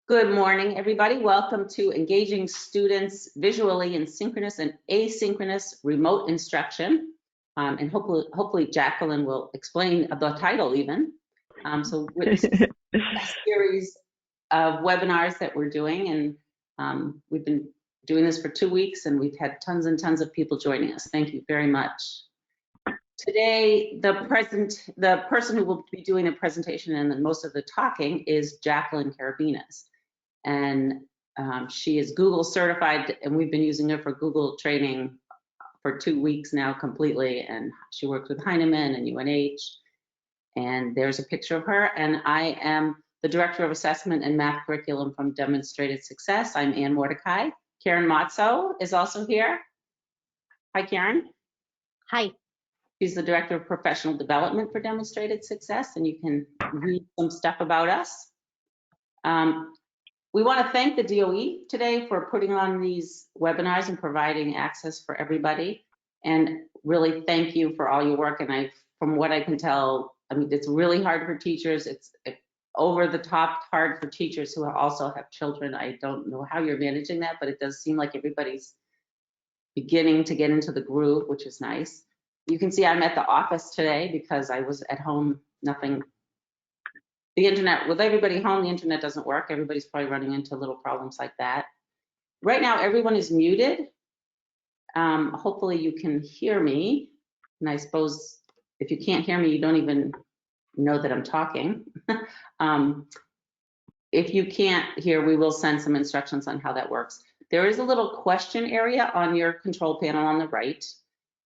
Good morning, everybody. Welcome to Engaging Students Visually in Synchronous and Asynchronous Remote Instruction. And hopefully Jaclyn will explain the title even. So this is a series of webinars that we're doing, and we've been doing this for 2 weeks, and we've had tons and tons of people joining us. Thank you very much. Today, the person who will be doing the presentation and then most of the talking is Jaclyn Carabinas. And she is Google certified, and we've been using her for Google training for 2 weeks now completely. And she works with Heinemann and UNH. And there's a picture of her. And I am the Director of Assessment and Math Curriculum from Demonstrated Success. I'm Ann Mordecai. Karen Matzo is also here. Hi, Karen. Hi. She's the Director of Professional Development for Demonstrated Success, and you can read some stuff about us. We want to thank the DOE today for putting on these webinars and providing access for everybody. And really thank you for all your work. And from what I can tell, I mean, it's really hard for teachers. It's over the top hard for teachers who also have children. I don't know how you're managing that, but it does seem like everybody's beginning to get into the groove, which is nice. You can see I'm at the office today because I was at home, nothing. The internet, with everybody home, the internet doesn't work. Everybody's probably running into little problems like that. Right now, everyone is muted. Hopefully you can hear me. And I suppose if you can't hear me, you don't even know that I'm talking. If you can't hear, we will send some instructions on how that works. There is a little question area on your control panel on the right,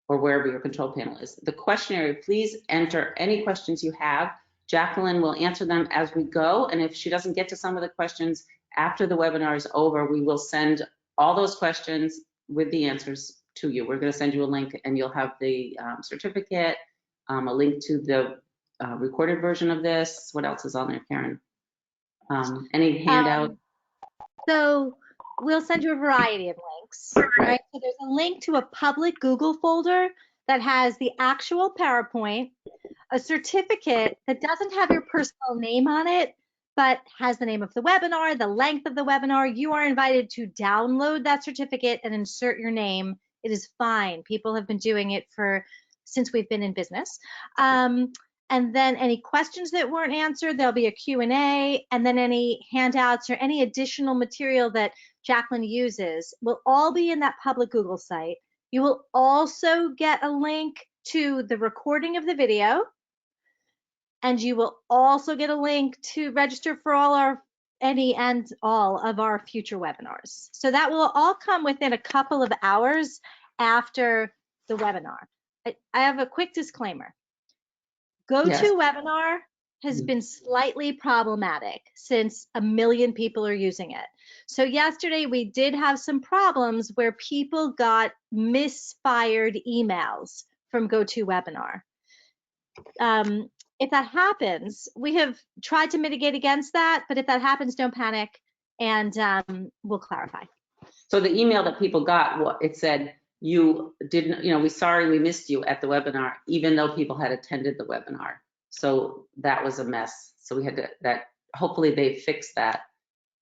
or wherever your control panel is. The question area, please enter any questions you have. Jaclyn will answer them as we go, and if she doesn't get to some of the questions after the webinar is over, we will send all those questions with the answers to you. We're going to send you a link, and you'll have the certificate, a link to the recorded version of this. What else is on there, Karen? Any handout? So we'll send you a variety of links, right? So there's a link to a public Google folder that has the actual PowerPoint, a certificate that doesn't have your personal name on it, but has the name of the webinar, the length of the webinar. You are invited to download that certificate and insert your name. It is fine. People have been doing it since we've been in business. And then any questions that weren't answered, there'll be a Q&A, and then any handouts or any additional material that Jaclyn uses will all be in that public Google site. You will also get a link to the recording of the video, and you will also get a link to register for any and all of our future webinars. So that will all come within a couple of hours after the webinar. I have a quick disclaimer. GoToWebinar has been slightly problematic since 1 million people are using it. So yesterday we did have some problems where people got misfired emails from GoToWebinar. If that happens, we have tried to mitigate against that, but if that happens, don't panic, and we'll clarify. So the email that people got, it said, you didn't, we're sorry we missed you at the webinar, even though people had attended the webinar. So that was a mess. So we had to, hopefully they fixed that.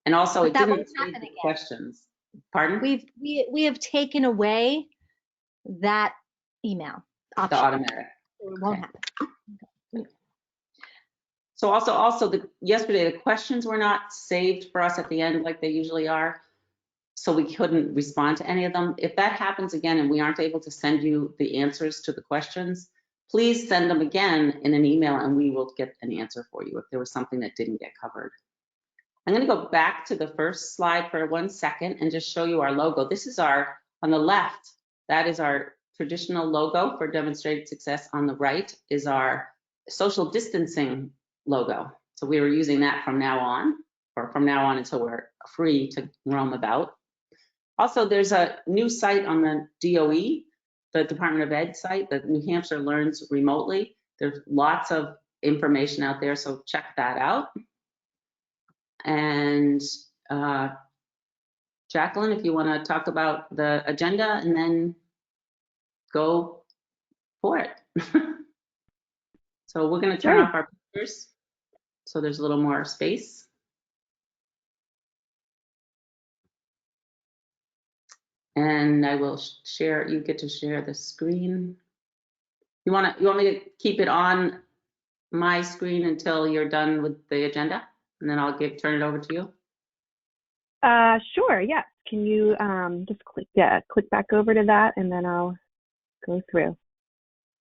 And also it didn't take the questions. Pardon? We have taken away that email option. The automatic. It won't happen. So also yesterday, the questions were not saved for us at the end like they usually are. So we couldn't respond to any of them. If that happens again and we aren't able to send you the answers to the questions, please send them again in an email and we will get an answer for you if there was something that didn't get covered. I'm going to go back to the first slide for 1 second and just show you our logo. This is on the left, that is our traditional logo for Demonstrated Success. On the right is our social distancing logo. So we were using that from now on, or from now on until we're free to roam about. Also, there's a new site on the DOE, the Department of Ed site, the New Hampshire Learns Remotely. There's lots of information out there, so check that out. And Jaclyn, if you want to talk about the agenda and then go for it. So we're going to turn off our pictures so there's a little more space. And I will share, you get to share the screen. You want me to keep it on my screen until you're done with the agenda? And then I'll turn it over to you. Sure, yeah. Can you just click back over to that and then I'll go through.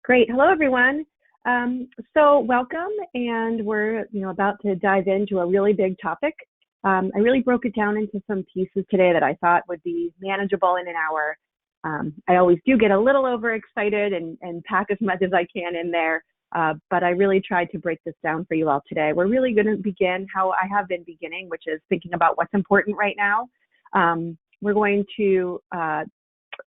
Great. Hello, everyone. So welcome, and we're about to dive into a really big topic. I really broke it down into some pieces today that I thought would be manageable in an hour. I always do get a little overexcited and pack as much as I can in there, but I really tried to break this down for you all today. We're really going to begin how I have been beginning, which is thinking about what's important right now. We're going to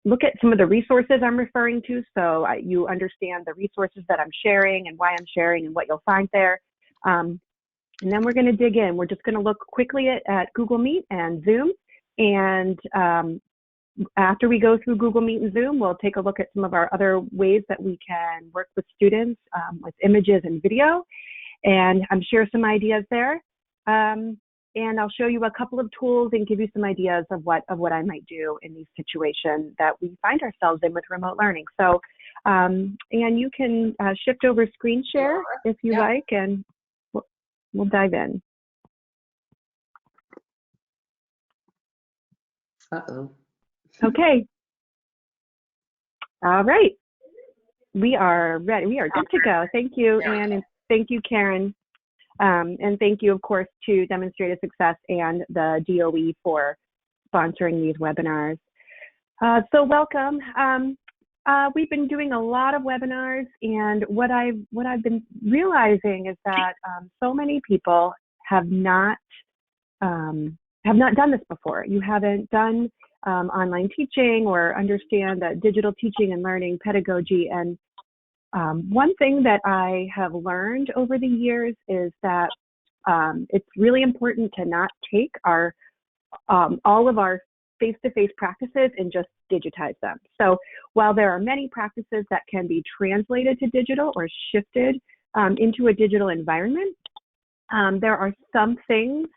look at some of the resources I'm referring to, so you understand the resources that I'm sharing and why I'm sharing and what you'll find there. And then we're going to dig in. We're just going to look quickly at Google Meet and Zoom. And after we go through Google Meet and Zoom, we'll take a look at some of our other ways that we can work with students with images and video. And share some ideas there. And I'll show you a couple of tools and give you some ideas of what I might do in these situations that we find ourselves in with remote learning. So, and you can shift over screen share if you like, and we'll dive in. Uh-oh. Okay. All right. We are ready. We are good to go. Thank you, Anne, and thank you, Karen. And thank you, of course, to Demonstrated Success and the DOE for sponsoring these webinars. So welcome. We've been doing a lot of webinars, and what I've been realizing is that so many people have not done this before. You haven't done online teaching or understand that digital teaching and learning pedagogy. And one thing that I have learned over the years is that it's really important to not take all of our face-to-face practices and just digitize them. So while there are many practices that can be translated to digital or shifted into a digital environment, there are some things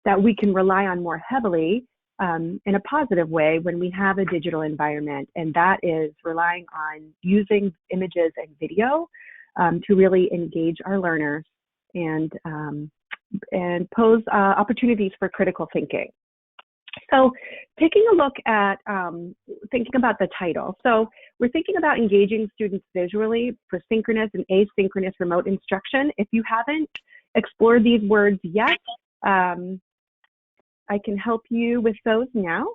that we can rely on more heavily in a positive way when we have a digital environment, and that is relying on using images and video to really engage our learners and pose opportunities for critical thinking. So taking a look at thinking about the title. So we're thinking about engaging students visually for synchronous and asynchronous remote instruction. If you haven't explored these words yet, I can help you with those now.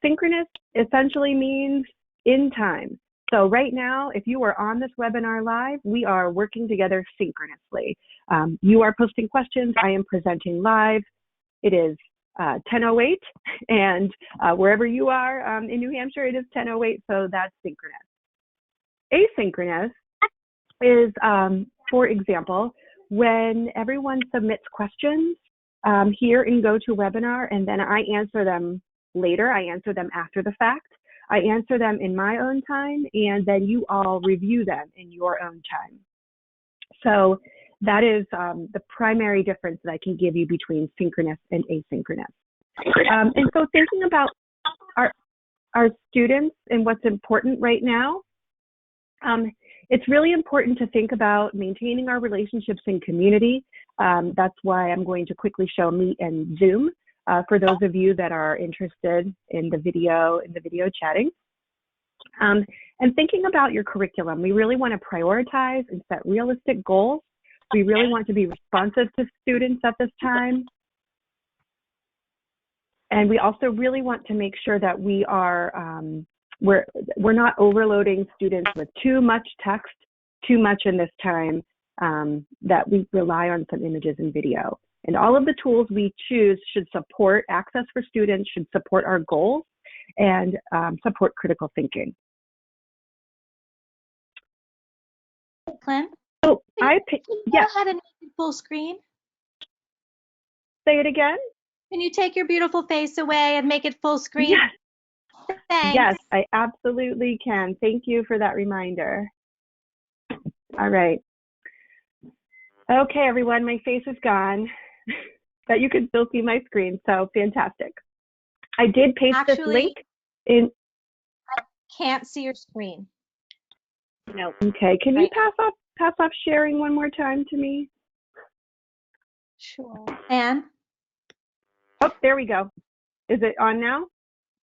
Synchronous essentially means in time. So right now, if you are on this webinar live, we are working together synchronously. You are posting questions, I am presenting live. It is 10:08, and wherever you are in New Hampshire, it is 10:08, so that's synchronous. Asynchronous is, for example, when everyone submits questions here in GoToWebinar, and then I answer them later. I answer them after the fact. I answer them in my own time, and then you all review them in your own time. So that is the primary difference that I can give you between synchronous and asynchronous. And so thinking about our students and what's important right now, it's really important to think about maintaining our relationships in community. That's why I'm going to quickly show Meet and Zoom for those of you that are interested in the video chatting. And thinking about your curriculum, we really want to prioritize and set realistic goals. We really want to be responsive to students at this time. And we also really want to make sure that we are, we're not overloading students with too much text, too much in this time, that we rely on some images and video. And all of the tools we choose should support access for students, should support our goals, and support critical thinking. Clint? So Can you yeah. go ahead and make it full screen? Say it again? Can you take your beautiful face away and make it full screen? Yes. Thanks. Yes, I absolutely can. Thank you for that reminder. All right. Okay, everyone, my face is gone, but you can still see my screen, so fantastic. I did paste this link In, Can't see your screen. no. Okay, can you pass off sharing one more time to me? Sure. And? Oh, there we go. Is it on now?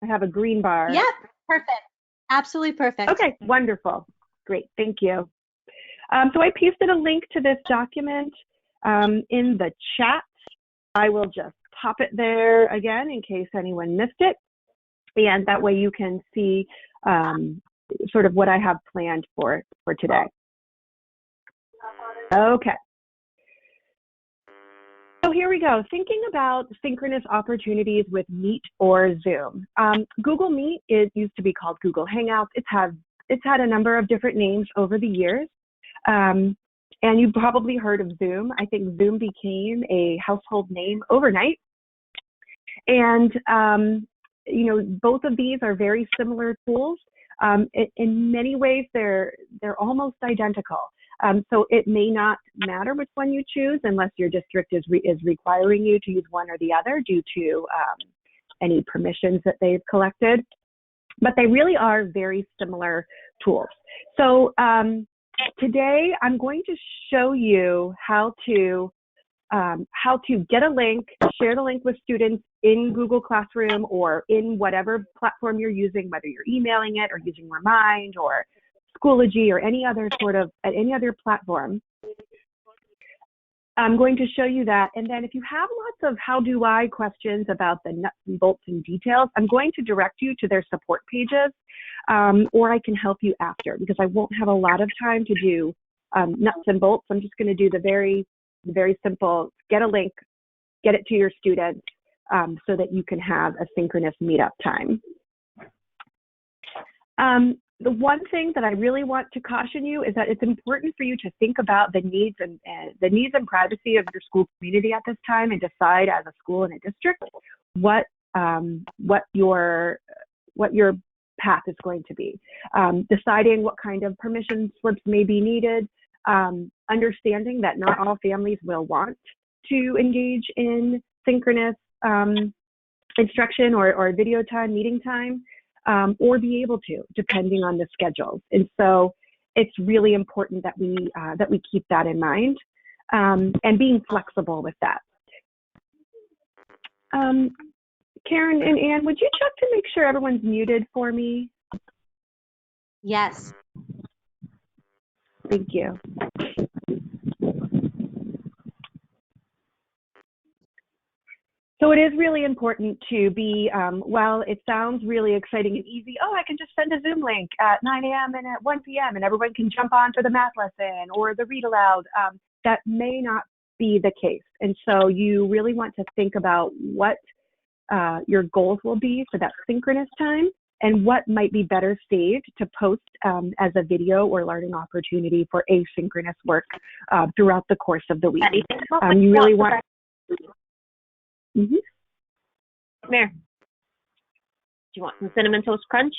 I have a green bar. Yep, perfect. Absolutely perfect. Okay, wonderful. Great, thank you. So I pasted a link to this document in the chat. I will just pop it there again in case anyone missed it. And that way you can see sort of what I have planned for today. Okay. So here we go, thinking about synchronous opportunities with Meet or Zoom. Google Meet, it used to be called Google Hangouts. It's had a number of different names over the years. And you probably heard of Zoom. I think Zoom became a household name overnight. And, you know, both of these are very similar tools. In many ways, they're almost identical. So it may not matter which one you choose unless your district is requiring you to use one or the other due to any permissions that they've collected. But they really are very similar tools. So today I'm going to show you how to get a link, share the link with students in Google Classroom or in whatever platform you're using, whether you're emailing it or using Remind or Schoology or any other platform. I'm going to show you that. And then if you have lots of how do I questions about the nuts and bolts and details, I'm going to direct you to their support pages, or I can help you after because I won't have a lot of time to do nuts and bolts. I'm just going to do the very simple, get a link, get it to your students so that you can have a synchronous meetup time. The one thing that I really want to caution you is that it's important for you to think about the needs and privacy of your school community at this time and decide as a school and a district what your path is going to be. Deciding what kind of permission slips may be needed, understanding that not all families will want to engage in synchronous instruction or video time, meeting time. Or be able to, depending on the schedules. And so it's really important that we keep that in mind and being flexible with that. Karen and Ann, would you check to make sure everyone's muted for me? Yes. Thank you. So it is really important to be, while it sounds really exciting and easy, oh, I can just send a Zoom link at 9 a.m. and at 1 p.m. and everyone can jump on for the math lesson or the read aloud. That may not be the case. And so you really want to think about what your goals will be for that synchronous time and what might be better saved to post as a video or learning opportunity for asynchronous work throughout the course of the week. You really want... Mm-hmm. Come here. Do you want some Cinnamon Toast Crunch?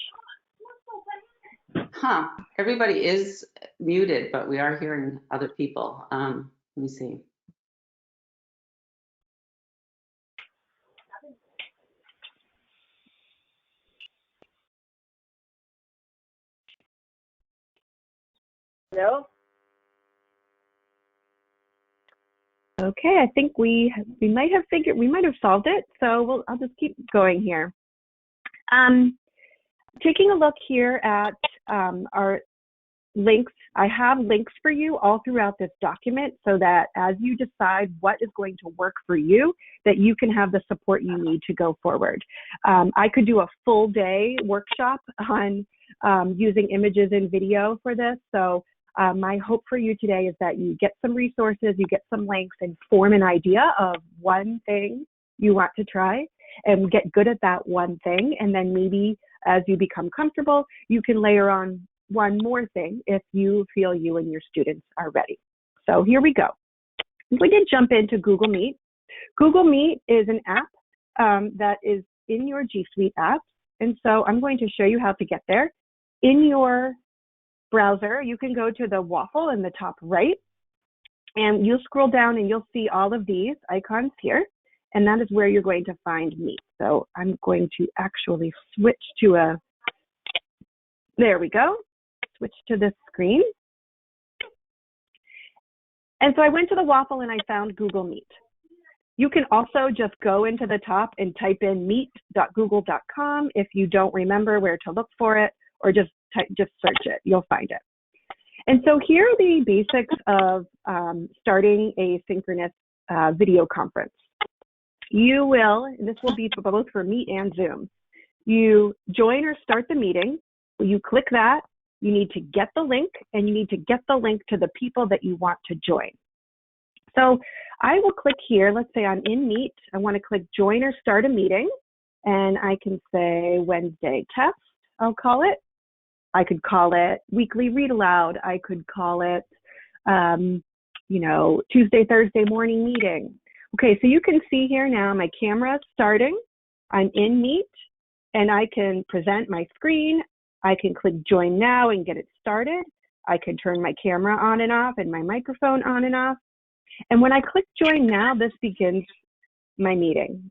Huh, everybody is muted, but we are hearing other people. Let me see. Hello? Okay, I think we might have solved it. So I'll just keep going here. Taking a look here at our links, I have links for you all throughout this document so that as you decide what is going to work for you, that you can have the support you need to go forward. I could do a full day workshop on using images and video for this. So my hope for you today is that you get some resources, you get some links and form an idea of one thing you want to try and get good at that one thing. And then maybe as you become comfortable, you can layer on one more thing if you feel you and your students are ready. So here we go. We did jump into Google Meet. Google Meet is an app that is in your G Suite apps. And so I'm going to show you how to get there. In your browser, you can go to the waffle in the top right, and you'll scroll down and you'll see all of these icons here. and that is where you're going to find Meet. So I'm going to actually switch to there we go, switch to this screen. And so I went to the waffle and I found Google Meet. You can also just go into the top and type in meet.google.com if you don't remember where to look for it, or just search it, you'll find it. And so here are the basics of starting a synchronous video conference. You will, and this will be both for Meet and Zoom, you join or start the meeting, you click that, you need to get the link, and you need to get the link to the people that you want to join. So I will click here, let's say I'm in Meet, I want to click join or start a meeting, and I can say Wednesday test, I'll call it. I could call it weekly read aloud. I could call it, Tuesday, Thursday morning meeting. Okay, so you can see here now my camera is starting. I'm in Meet, and I can present my screen. I can click join now and get it started. I can turn my camera on and off and my microphone on and off. And when I click join now, this begins my meeting.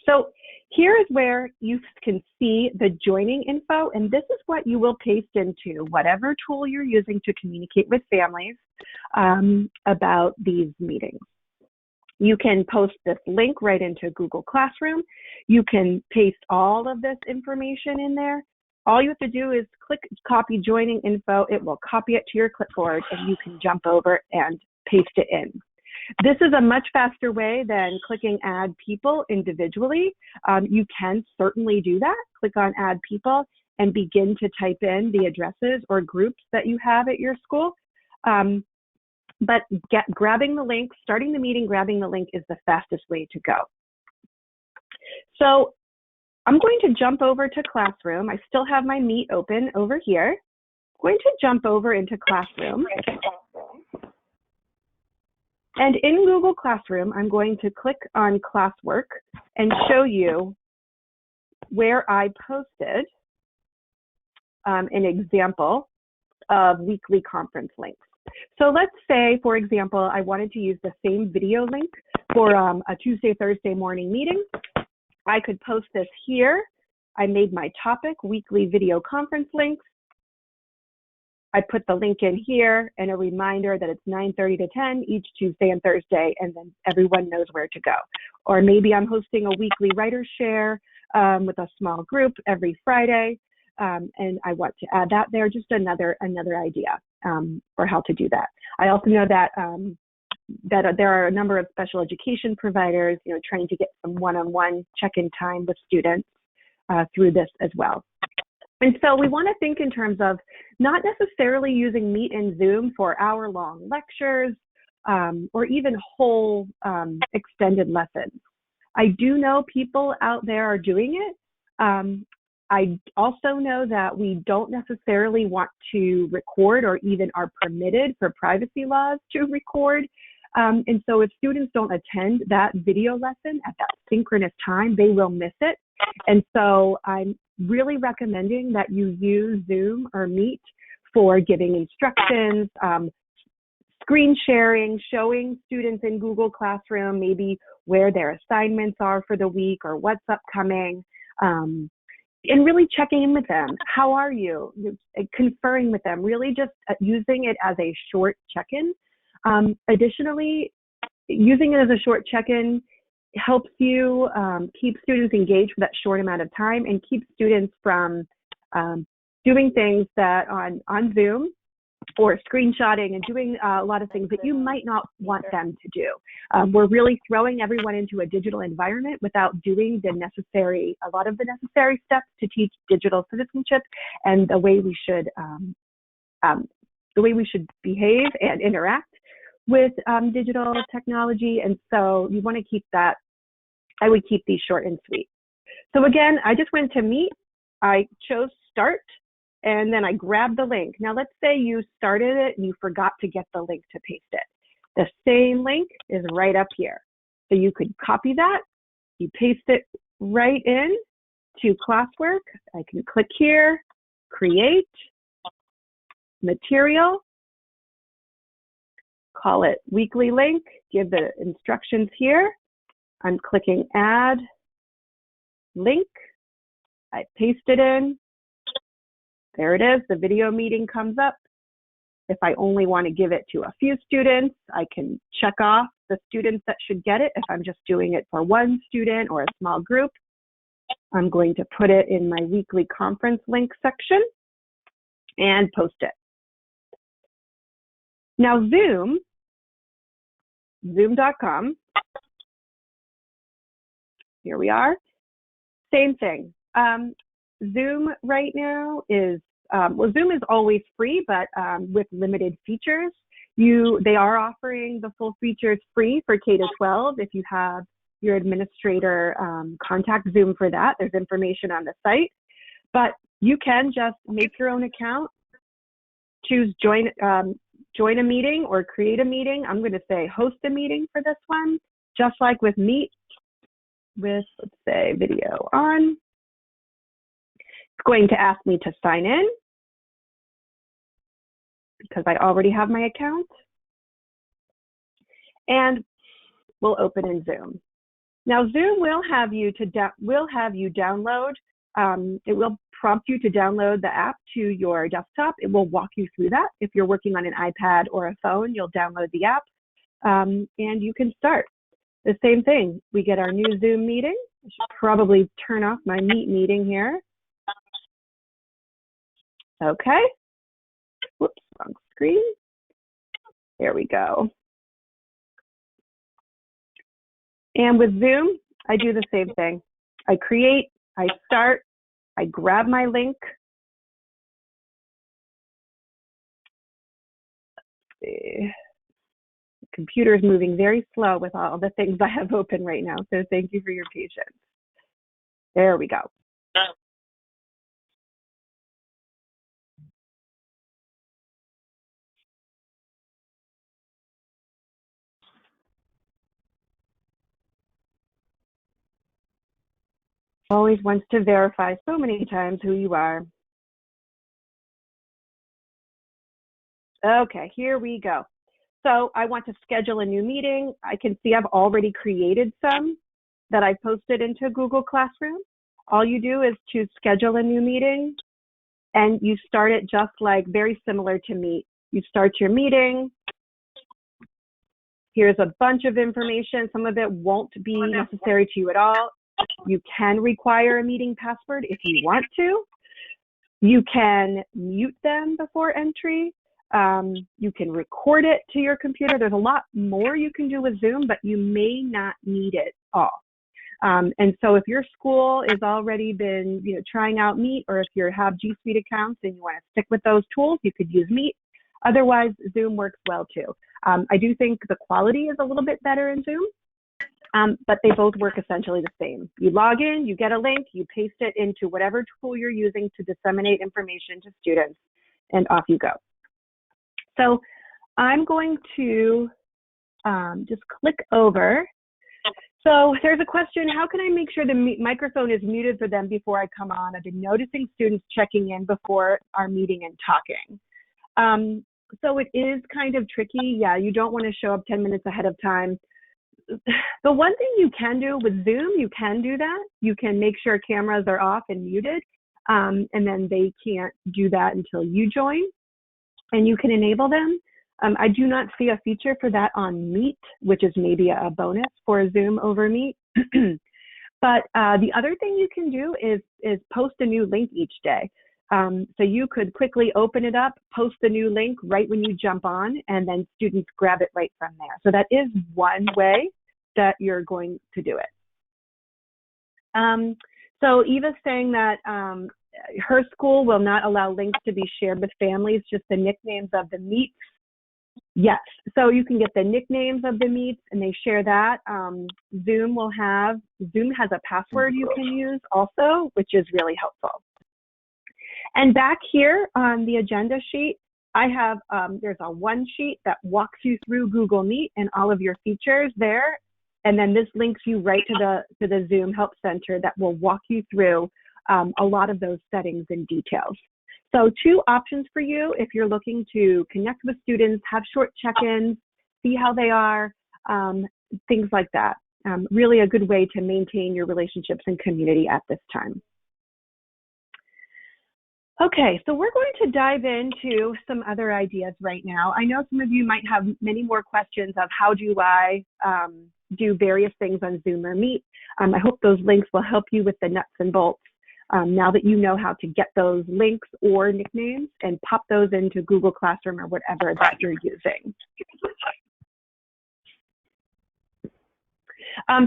So here is where you can see the joining info, and this is what you will paste into whatever tool you're using to communicate with families about these meetings. You can post this link right into Google Classroom. You can paste all of this information in there. All you have to do is click copy joining info. It will copy it to your clipboard, and you can jump over and paste it in. This is a much faster way than clicking add people individually. You can certainly do that. Click on add people and begin to type in the addresses or groups that you have at your school. But grabbing the link, starting the meeting, grabbing the link is the fastest way to go. So I'm going to jump over to Classroom. I still have my Meet open over here. I'm going to jump over into Classroom. And in Google Classroom, I'm going to click on Classwork and show you where I posted an example of weekly conference links. So let's say, for example, I wanted to use the same video link for a Tuesday, Thursday morning meeting. I could post this here. I made my topic, weekly video conference links. I put the link in here and a reminder that it's 9:30 to 10 each Tuesday and Thursday, and then everyone knows where to go. Or maybe I'm hosting a weekly writer share with a small group every Friday, and I want to add that there, just another idea for how to do that. I also know that that there are a number of special education providers, trying to get some one-on-one check-in time with students through this as well. And so we want to think in terms of not necessarily using Meet and Zoom for hour-long lectures or even whole extended lessons. I do know people out there are doing it. I also know that we don't necessarily want to record or even are permitted for privacy laws to record. And so if students don't attend that video lesson at that synchronous time, they will miss it. And so I'm really recommending that you use Zoom or Meet for giving instructions, screen sharing, showing students in Google Classroom maybe where their assignments are for the week or what's upcoming, and really checking in with them. How are you? Conferring with them, really just using it as a short check-in. Additionally, using it as a short check-in helps you keep students engaged for that short amount of time and keep students from doing things that on Zoom or screenshotting and doing a lot of things that you might not want them to do. We're really throwing everyone into a digital environment without doing a lot of the necessary steps to teach digital citizenship and the way we should behave and interact with digital technology. And so you want to keep that. I would keep these short and sweet. So again, I just went to Meet. I chose Start, and then I grabbed the link. Now let's say you started it and you forgot to get the link to paste it. The same link is right up here. So you could copy that, you paste it right in to Classwork. I can click here, create, material, call it weekly link, give the instructions here, I'm clicking add link. I paste it in. There it is. The video meeting comes up. If I only want to give it to a few students, I can check off the students that should get it. If I'm just doing it for one student or a small group, I'm going to put it in my weekly conference link section and post it. Now zoom.com, here we are, same thing. Zoom right now is, well, Zoom is always free, but with limited features. They are offering the full features free for K-12. If you have your administrator contact Zoom for that, there's information on the site. But you can just make your own account, choose join a meeting or create a meeting. I'm going to say host a meeting for this one, just like with Meet with, let's say, video on. It's going to ask me to sign in because I already have my account. And we'll open in Zoom. Now Zoom will have you download, it will prompt you to download the app to your desktop. It will walk you through that. If you're working on an iPad or a phone, you'll download the app and you can start. The same thing, we get our new Zoom meeting. I should probably turn off my Meet meeting here. Okay. Whoops, wrong screen. There we go. And with Zoom, I do the same thing. I create, I start, I grab my link. Let's see. The computer is moving very slow with all the things I have open right now, so thank you for your patience. There we go. Always wants to verify so many times who you are. Okay, here we go. So I want to schedule a new meeting. I can see I've already created some that I posted into Google Classroom. All you do is to schedule a new meeting and you start it just like very similar to Meet. You start your meeting. Here's a bunch of information. Some of it won't be necessary to you at all. You can require a meeting password if you want to. You can mute them before entry. You can record it to your computer. There's a lot more you can do with Zoom, but you may not need it all. And so if your school has already been trying out Meet, or if you have G Suite accounts and you want to stick with those tools, you could use Meet. Otherwise, Zoom works well too. I do think the quality is a little bit better in Zoom. But they both work essentially the same. You log in, you get a link, you paste it into whatever tool you're using to disseminate information to students, and off you go. So I'm going to just click over. So there's a question, how can I make sure the microphone is muted for them before I come on? I've been noticing students checking in before our meeting and talking. So it is kind of tricky. Yeah, you don't want to show up 10 minutes ahead of time. The one thing you can do with Zoom, you can do that. You can make sure cameras are off and muted, and then they can't do that until you join, and you can enable them. I do not see a feature for that on Meet, which is maybe a bonus for Zoom over Meet. But the other thing you can do is post a new link each day. So you could quickly open it up, post the new link right when you jump on, and then students grab it right from there. So that is one way that you're going to do it. So Eva's saying that her school will not allow links to be shared with families, just the nicknames of the meets. Yes, so you can get the nicknames of the meets and they share that. Zoom has a password you can use also, which is really helpful. And back here on the agenda sheet, I have, there's a one sheet that walks you through Google Meet and all of your features there. And then this links you right to the Zoom Help Center that will walk you through a lot of those settings and details. So two options for you if you're looking to connect with students, have short check-ins, see how they are, things like that. really a good way to maintain your relationships and community at this time. Okay, so we're going to dive into some other ideas right now. I know some of you might have many more questions of how do I do various things on Zoom or Meet. I hope those links will help you with the nuts and bolts now that you know how to get those links or nicknames and pop those into Google Classroom or whatever that you're using.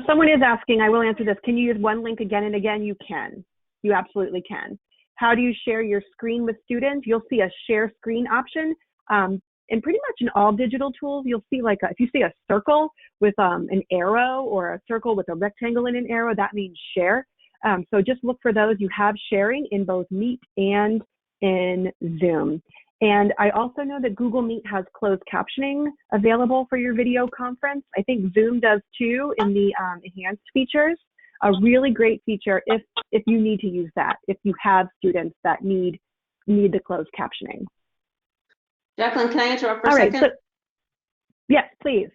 Someone is asking, I will answer this, can you use one link again and again? You can. You absolutely can. How do you share your screen with students? You'll see a share screen option. And pretty much in all digital tools, you'll see like, if you see a circle with an arrow or a circle with a rectangle and an arrow, that means share. So just look for those. You have sharing in both Meet and in Zoom. And I also know that Google Meet has closed captioning available for your video conference. I think Zoom does too in the enhanced features. A really great feature if you need to use that, if you have students that need the closed captioning. Jaclyn, can I interrupt for a All right, second? so, yes, please.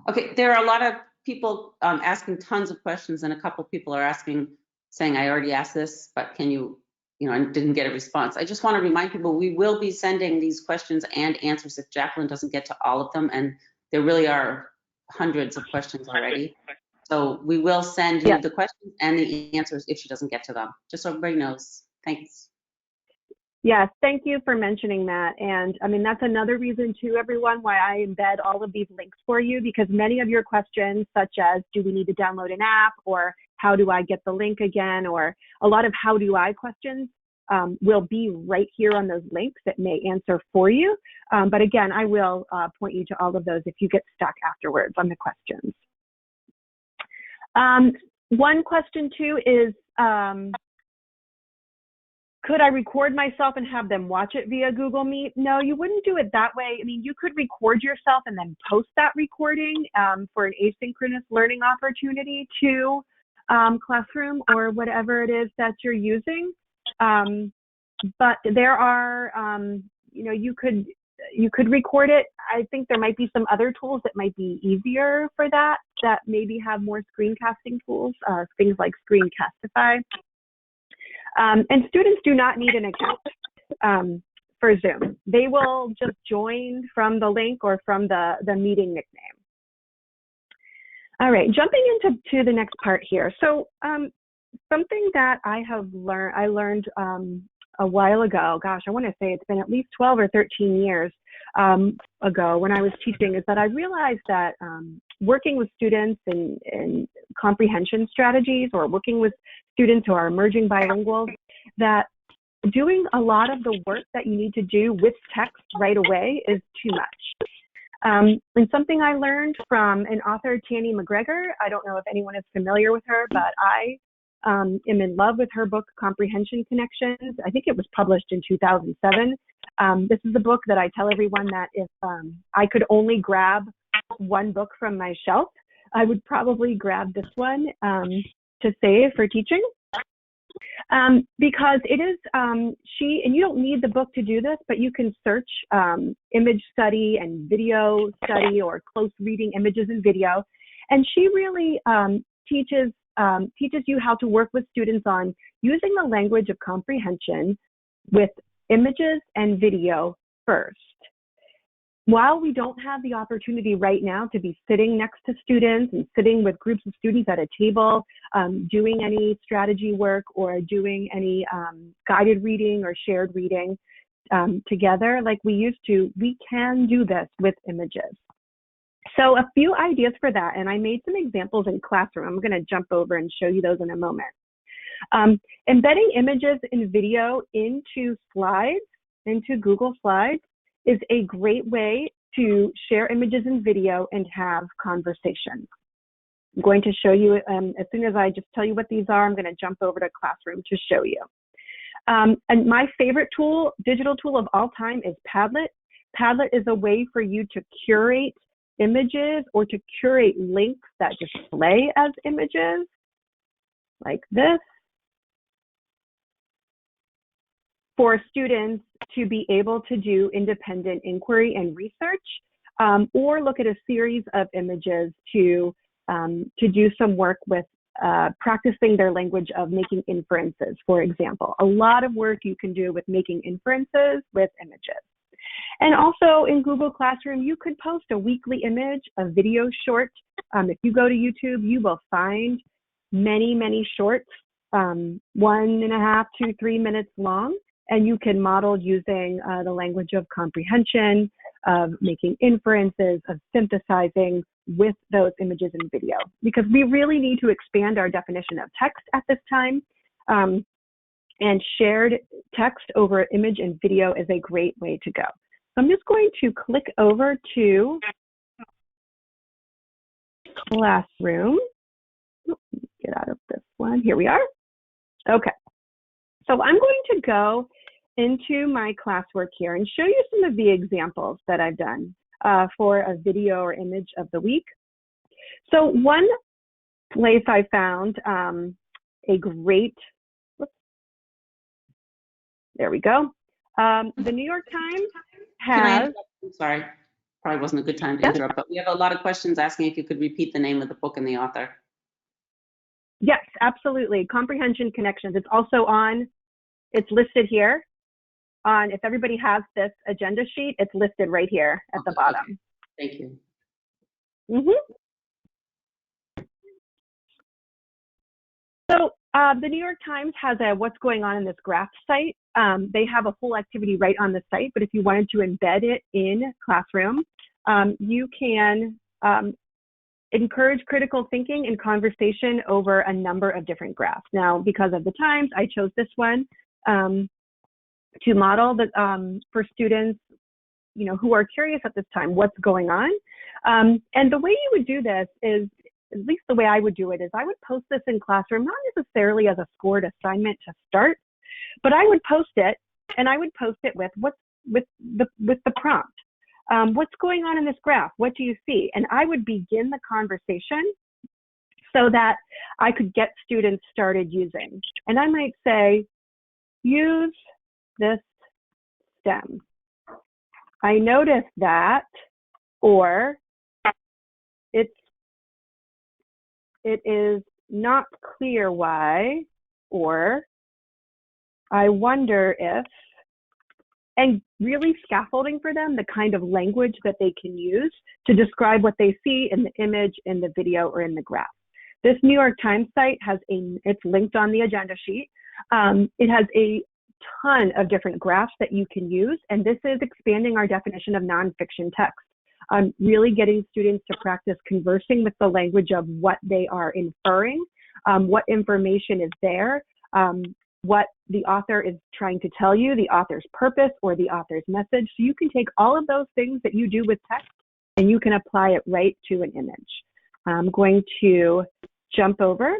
Okay, there are a lot of people asking tons of questions, and a couple of people are asking, saying, I already asked this, but can you know, I didn't get a response. I just want to remind people we will be sending these questions and answers if Jaclyn doesn't get to all of them, and there really are hundreds of questions already. So we will send you the questions and the answers if she doesn't get to them, just so everybody knows. Thanks. Yes, thank you for mentioning that. And I mean, that's another reason too, everyone, why I embed all of these links for you, because many of your questions, such as, do we need to download an app, or how do I get the link again, or a lot of how do I questions will be right here on those links that may answer for you. But again, I will point you to all of those if you get stuck afterwards on the questions. One question too is, could I record myself and have them watch it via Google Meet? No, you wouldn't do it that way. I mean, you could record yourself and then post that recording for an asynchronous learning opportunity to Classroom or whatever it is that you're using. But there are, you know, you could record it. I think there might be some other tools that might be easier for that maybe have more screencasting tools, things like Screencastify. And students do not need an account for Zoom. They will just join from the link or from the meeting nickname. All right, jumping into the next part here. So something that I learned a while ago, gosh, I want to say it's been at least 12 or 13 years ago when I was teaching, is that I realized that working with students in comprehension strategies, or working with students who are emerging bilinguals, that doing a lot of the work that you need to do with text right away is too much. And something I learned from an author, Tanny McGregor, I don't know if anyone is familiar with her, but I am in love with her book, Comprehension Connections. I think it was published in 2007. This is a book that I tell everyone that if I could only grab one book from my shelf, I would probably grab this one to save for teaching. Because it is, and you don't need the book to do this, but you can search image study and video study, or close reading images and video. And she really teaches you how to work with students on using the language of comprehension with images and video first. While we don't have the opportunity right now to be sitting next to students and sitting with groups of students at a table, doing any strategy work or doing any guided reading or shared reading together like we used to, we can do this with images. So a few ideas for that, and I made some examples in Classroom. I'm going to jump over and show you those in a moment. Embedding images and video into slides, into Google Slides, is a great way to share images and video and have conversations. I'm going to show you, as soon as I just tell you what these are, I'm going to jump over to Classroom to show you. And my favorite tool, digital tool of all time, is Padlet. Padlet is a way for you to curate images or to curate links that display as images, like this, for students to be able to do independent inquiry and research, or look at a series of images to to do some work with practicing their language of making inferences, for example. A lot of work you can do with making inferences with images. And also in Google Classroom, you could post a weekly image, a video short. If you go to YouTube, you will find many, many shorts, 1.5 to 3 minutes long, and you can model using the language of comprehension, of making inferences, of synthesizing with those images and video, because we really need to expand our definition of text at this time. And shared text over image and video is a great way to go. So I'm just going to click over to Classroom. Get out of this one. Here we are. Okay. So I'm going to go into my classwork here and show you some of the examples that I've done for a video or image of the week. So one place I found a great, there we go. The New York Times has, I'm sorry, probably wasn't a good time to interrupt, but we have a lot of questions asking if you could repeat the name of the book and the author. Yes, absolutely. Comprehension Connections. It's also on, it's listed here on, if everybody has this agenda sheet, it's listed right here at the bottom. Okay. Thank you. So the New York Times has a what's going on in this graph site. They have a full activity right on the site, but if you wanted to embed it in Classroom, you can encourage critical thinking and conversation over a number of different graphs. Now, because of the times, I chose this one to model the, for students, you know, who are curious at this time, what's going on. And the way you would do this is, at least the way I would do it, is I would post this in Classroom, not necessarily as a scored assignment to start, but I would post it, and I would post it with the prompt. What's going on in this graph? What do you see? And I would begin the conversation so that I could get students started using. And I might say, use this stem. I noticed that, or it is not clear why, or I wonder if, and really scaffolding for them the kind of language that they can use to describe what they see in the image, in the video, or in the graph. This New York Times site has it's linked on the agenda sheet. It has a ton of different graphs that you can use, and this is expanding our definition of nonfiction text. Really getting students to practice conversing with the language of what they are inferring, what information is there, what the author is trying to tell you, the author's purpose or the author's message. So you can take all of those things that you do with text and you can apply it right to an image. I'm going to jump over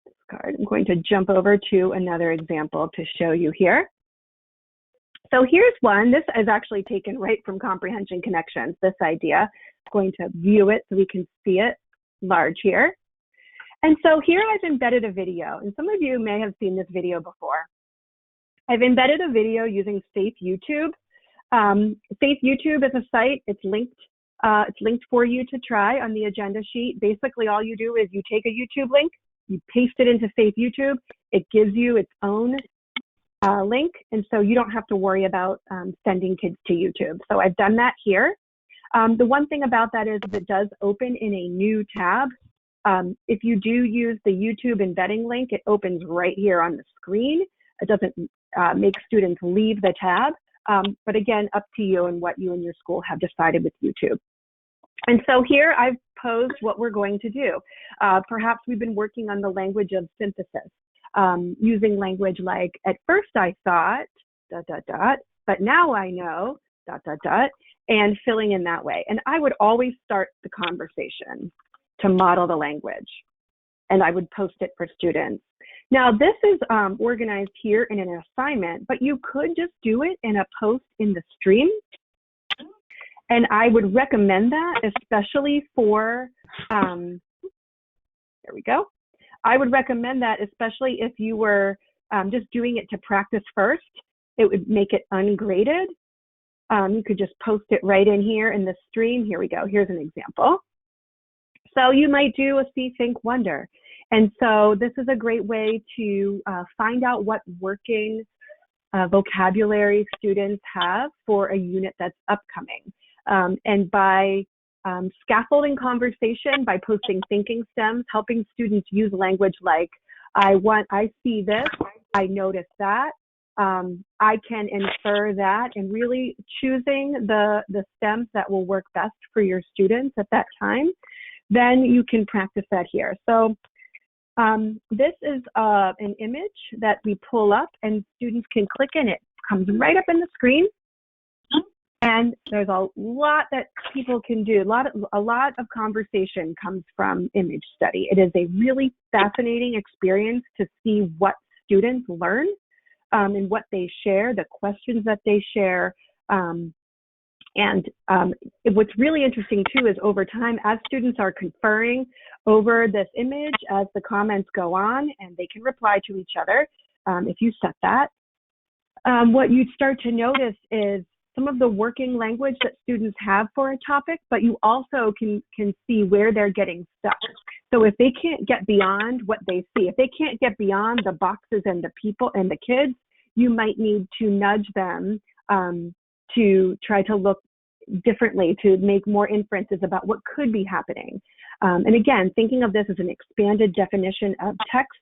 this card. I'm going to jump over to another example to show you here. So here's one. This is actually taken right from Comprehension Connections, this idea. I'm going to view it so we can see it large here. And so here I've embedded a video, and some of you may have seen this video before. I've embedded a video using Safe YouTube. Safe YouTube is a site. It's linked for you to try on the agenda sheet. Basically, all you do is you take a YouTube link, you paste it into Safe YouTube. It gives you its own link, and so you don't have to worry about sending kids to YouTube. So I've done that here. The one thing about that is it does open in a new tab. If you do use the YouTube embedding link, it opens right here on the screen. It doesn't make students leave the tab, but again, up to you and what you and your school have decided with YouTube. And so here I've posed what we're going to do. Perhaps we've been working on the language of synthesis. Using language like, at first I thought, ... but now I know, ... and filling in that way. And I would always start the conversation to model the language, and I would post it for students. Now this is organized here in an assignment, but you could just do it in a post in the stream. And I would recommend that, especially for, there we go. I would recommend that, especially if you were just doing it to practice first. It would make it ungraded. You could just post it right in here in the stream. Here we go. Here's an example. So you might do a See, Think, Wonder. And so this is a great way to find out what working vocabulary students have for a unit that's upcoming. And by scaffolding conversation, by posting thinking stems, helping students use language like, I see this, I notice that, I can infer that, and really choosing the stems that will work best for your students at that time, then you can practice that here. So this is an image that we pull up and students can click in. It comes right up in the screen. And there's a lot that people can do. A lot of conversation comes from image study. It is a really fascinating experience to see what students learn and what they share, the questions that they share. What's really interesting too is over time, as students are conferring over this image, as the comments go on, and they can reply to each other if you set that, what you'd start to notice is some of the working language that students have for a topic, but you also can see where they're getting stuck. So if they can't get beyond what they see, if they can't get beyond the boxes and the people and the kids, you might need to nudge them to try to look differently, to make more inferences about what could be happening. And again, thinking of this as an expanded definition of text,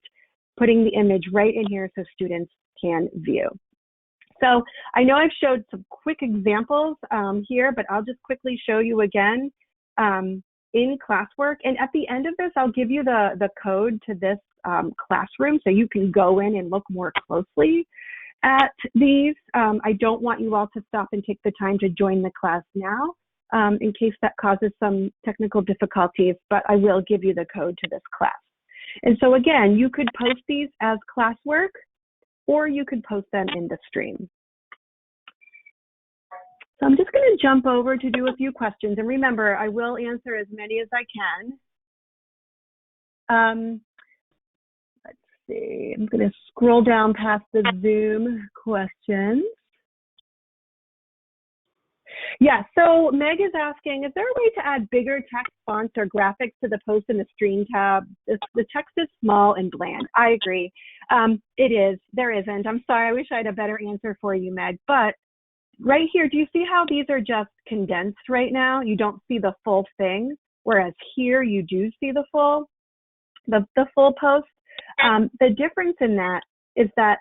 putting the image right in here so students can view. So I know I've showed some quick examples here, but I'll just quickly show you again in Classwork. And at the end of this, I'll give you the code to this classroom so you can go in and look more closely at these. I don't want you all to stop and take the time to join the class now in case that causes some technical difficulties, but I will give you the code to this class. And so again, you could post these as classwork, or you could post them in the stream. So I'm just going to jump over to do a few questions. And remember, I will answer as many as I can. Let's see, I'm going to scroll down past the Zoom questions. Yeah, so Meg is asking, is there a way to add bigger text fonts or graphics to the post in the stream tab? The text is small and bland. I agree. It is. There isn't. I'm sorry. I wish I had a better answer for you, Meg. But right here, do you see how these are just condensed right now? You don't see the full thing, whereas here you do see the full post. The difference in that is that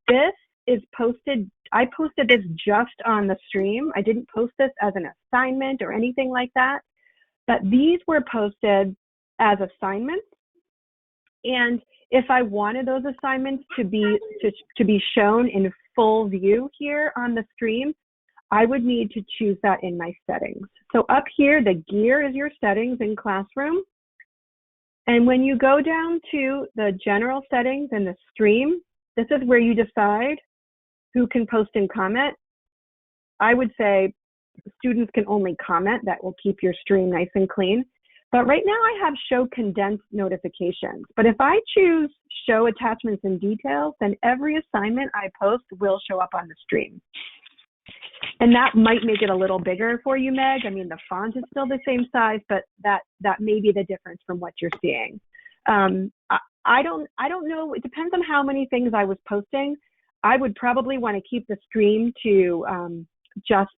this is posted. I posted this just on the stream. I didn't post this as an assignment or anything like that, but these were posted as assignments. And if I wanted those assignments to be shown in full view here on the stream, I would need to choose that in my settings. So up here, the gear is your settings in Classroom. And when you go down to the general settings in the stream, this is where you decide who can post and comment. I would say students can only comment. That will keep your stream nice and clean. But right now I have show condensed notifications. But if I choose show attachments and details, then every assignment I post will show up on the stream. And that might make it a little bigger for you, Meg. I mean, the font is still the same size, but that may be the difference from what you're seeing. I don't know. It depends on how many things I was posting. I would probably want to keep the stream to just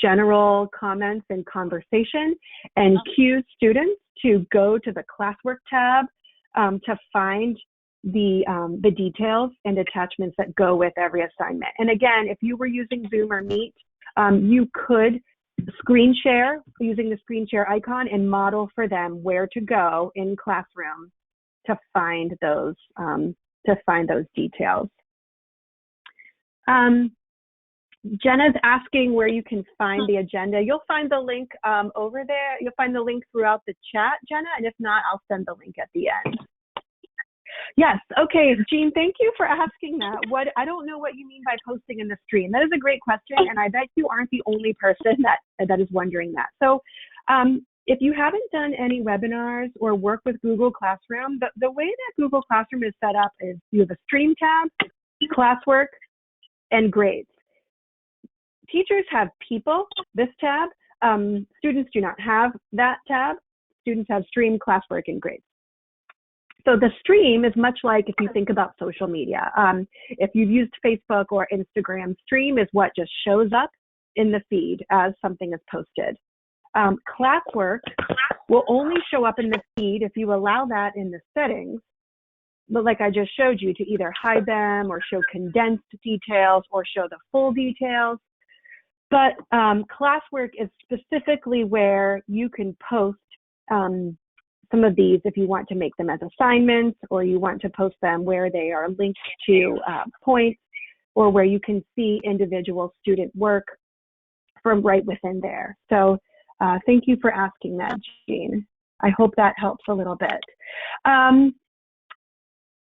general comments and conversation, and cue students to go to the Classwork tab to find the details and attachments that go with every assignment. And again, if you were using Zoom or Meet, you could screen share using the screen share icon and model for them where to go in Classroom to find those details. Jenna's asking where you can find the agenda. You'll find the link over there. You'll find the link throughout the chat, Jenna, and if not, I'll send the link at the end. Yes, okay, Jean, thank you for asking that. I don't know what you mean by posting in the stream. That is a great question, and I bet you aren't the only person that is wondering that. So if you haven't done any webinars or work with Google Classroom, the way that Google Classroom is set up is you have a stream tab, classwork, and grades. Teachers have people, this tab. Students do not have that tab. students have stream, classwork, and grades. So the stream is much like if you think about social media. If you've used Facebook or Instagram, stream is what just shows up in the feed as something is posted. Classwork will only show up in the feed if you allow that in the settings, but like I just showed you, to either hide them or show condensed details or show the full details. But Classwork is specifically where you can post some of these if you want to make them as assignments, or you want to post them where they are linked to points, or where you can see individual student work from right within there. So thank you for asking that, Jean. I hope that helps a little bit.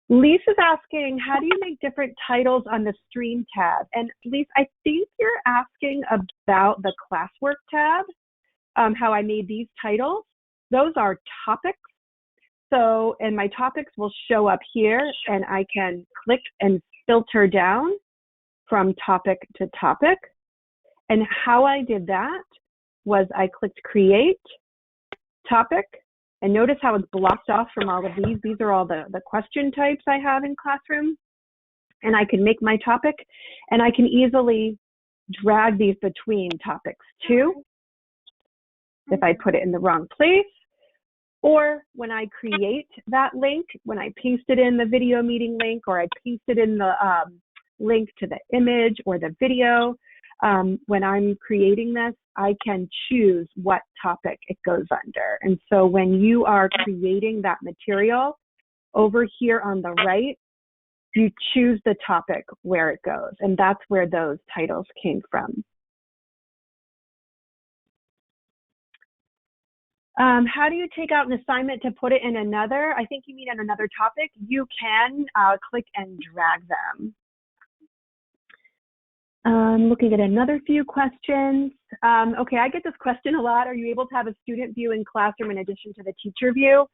Lisa's asking, how do you make different titles on the stream tab? And Lisa, I think you're asking about the Classwork tab, how I made these titles. Those are topics. So, and my topics will show up here, and I can click and filter down from topic to topic. And how I did that was I clicked create topic, and notice how it's blocked off from all of these. These are all the question types I have in Classroom. And I can make my topic, and I can easily drag these between topics too, if I put it in the wrong place. Or when I create that link, when I paste it in the video meeting link, or I paste it in the link to the image or the video, when I'm creating this, I can choose what topic it goes under. And so when you are creating that material, over here on the right, you choose the topic where it goes. And that's where those titles came from. How do you take out an assignment to put it in another? I think you mean in another topic. You can click and drag them. Looking at another few questions. Okay, I get this question a lot. Are you able to have a student view in Classroom in addition to the teacher view?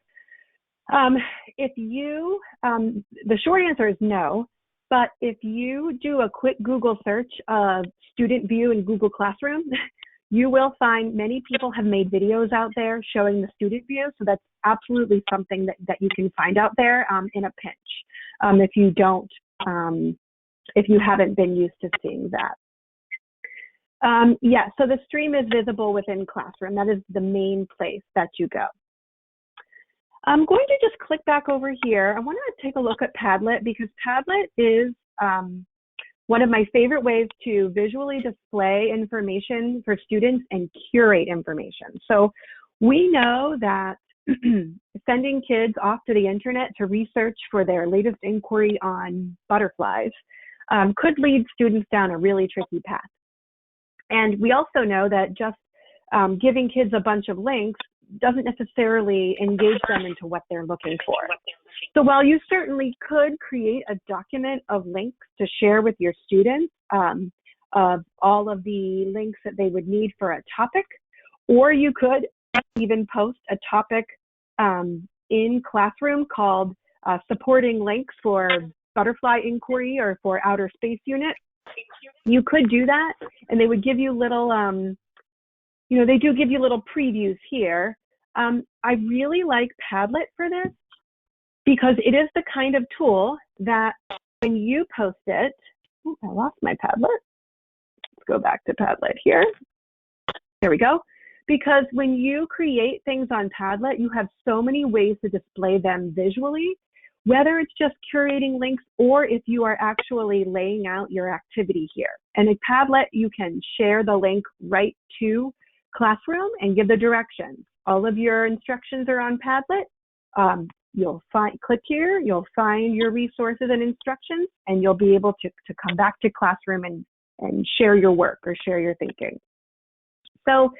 If you, the short answer is no, but if you do a quick Google search of student view in Google Classroom, you will find many people have made videos out there showing the student view. So that's absolutely something that you can find out there in a pinch if you don't, if you haven't been used to seeing that. Yeah, so the stream is visible within Classroom. That is the main place that you go. I'm going to just click back over here. I want to take a look at Padlet, because Padlet is one of my favorite ways to visually display information for students and curate information. So we know that sending kids off to the internet to research for their latest inquiry on butterflies could lead students down a really tricky path. And we also know that just giving kids a bunch of links doesn't necessarily engage them into what they're looking for. So while you certainly could create a document of links to share with your students of all of the links that they would need for a topic, or you could even post a topic in Classroom called supporting links for butterfly inquiry or for outer space unit, you could do that, and they would give you little, you know, they do give you little previews here. I really like Padlet for this, because it is the kind of tool that when you post it, oh, I lost my Padlet. Let's go back to Padlet here. There we go. Because when you create things on Padlet, you have so many ways to display them visually, whether it's just curating links or if you are actually laying out your activity here. And in Padlet, you can share the link right to Classroom and give the directions. All of your instructions are on Padlet. You'll click here, you'll find your resources and instructions, and you'll be able to come back to Classroom and share your work or share your thinking. So